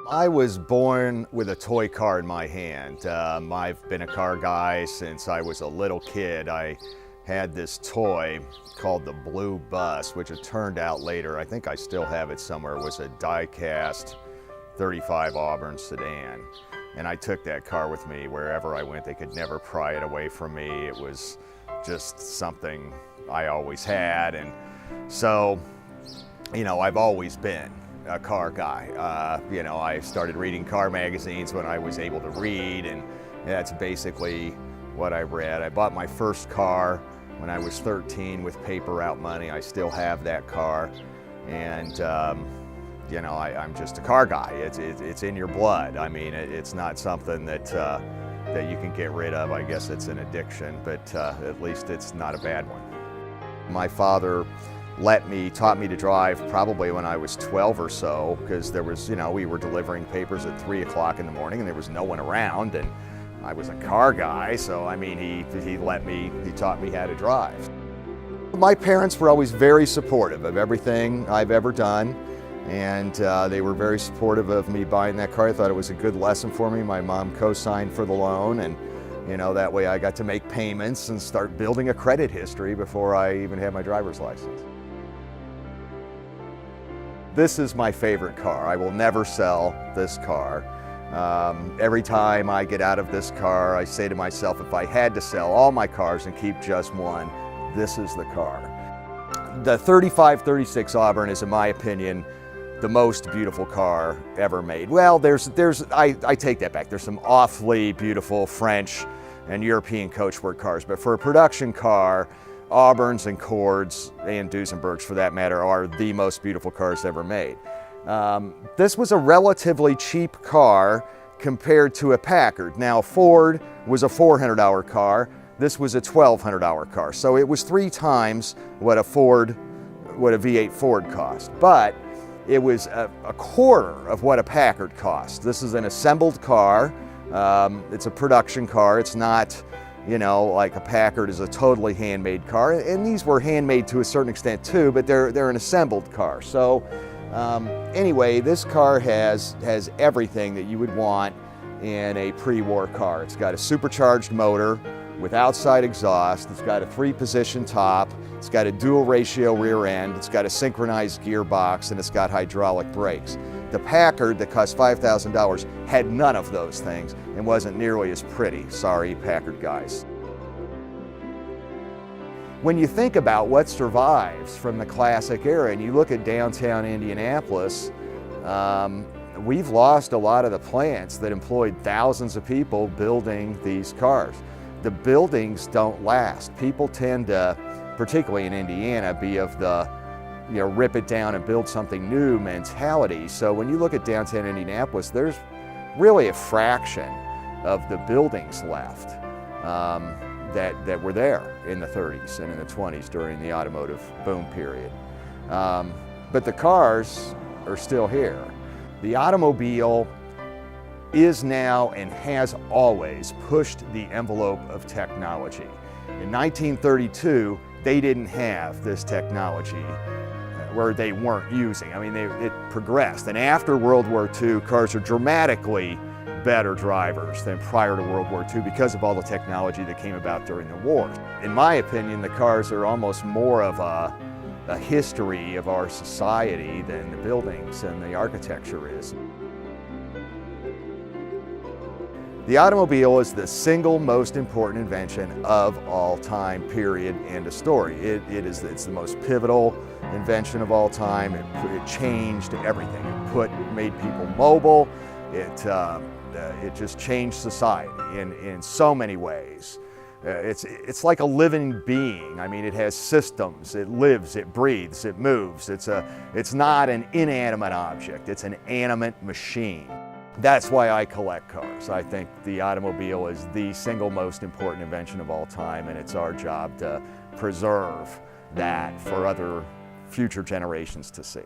I was born with a toy car in my hand. I've been a car guy since I was a little kid. I had this toy called the Blue Bus, which it turned out later, I think I still have it somewhere, was a die-cast 35 Auburn sedan. And I took that car with me wherever I went. They could never pry it away from me. It was just something I always had. And so, you know, I've always been a car guy. I started reading car magazines when I was able to read, and that's basically what I read. I bought my first car when I was 13 with paper route money. I still have that car, and I'm just a car guy. It's in your blood. I mean, it's not something that you can get rid of. I guess it's an addiction, but at least it's not a bad one. My father taught me to drive probably when I was 12 or so, because there was, we were delivering papers at 3 o'clock in the morning and there was no one around, and I was a car guy, so I mean, he taught me how to drive. My parents were always very supportive of everything I've ever done, and they were very supportive of me buying that car. I thought it was a good lesson for me. My mom co-signed for the loan, and that way I got to make payments and start building a credit history before I even had my driver's license. This is my favorite car. I will never sell this car. Every time I get out of this car, I say to myself, if I had to sell all my cars and keep just one, this is the car. The 3536 Auburn is, in my opinion, the most beautiful car ever made. Well, I take that back. There's some awfully beautiful French and European coachwork cars, but for a production car, Auburns and Cords and Duesenbergs, for that matter, are the most beautiful cars ever made. This was a relatively cheap car compared to a Packard. Now, Ford was a $400 car. This was a $1,200 car. So it was 3 times what a V8 Ford cost. But it was a quarter of what a Packard cost. This is an assembled car. It's a production car. It's not, like a Packard is a totally handmade car. And these were handmade to a certain extent too, but they're an assembled car. So anyway, this car has everything that you would want in a pre-war car. It's got a supercharged motor with outside exhaust. It's got a 3-position top. It's got a dual ratio rear end. It's got a synchronized gearbox, and it's got hydraulic brakes. The Packard that cost $5,000 had none of those things and wasn't nearly as pretty. Sorry, Packard guys. When you think about what survives from the classic era and you look at downtown Indianapolis, we've lost a lot of the plants that employed thousands of people building these cars. The buildings don't last. People tend to, particularly in Indiana, be of the rip it down and build something new mentality. So when you look at downtown Indianapolis, there's really a fraction of the buildings left that were there in the 30s and in the 20s during the automotive boom period. But the cars are still here. The automobile is now and has always pushed the envelope of technology. In 1932, they didn't have this technology where they weren't using. I mean, it progressed. And after World War II, cars are dramatically better drivers than prior to World War II because of all the technology that came about during the war. In my opinion, the cars are almost more of a history of our society than the buildings and the architecture is. The automobile is the single most important invention of all time, period, end of story. It's the most pivotal invention of all time. It changed everything. It made people mobile. It just changed society in so many ways. It's like a living being. I mean, it has systems. It lives, it breathes, it moves. It's not an inanimate object. It's an animate machine. That's why I collect cars. I think the automobile is the single most important invention of all time, and it's our job to preserve that for other future generations to see.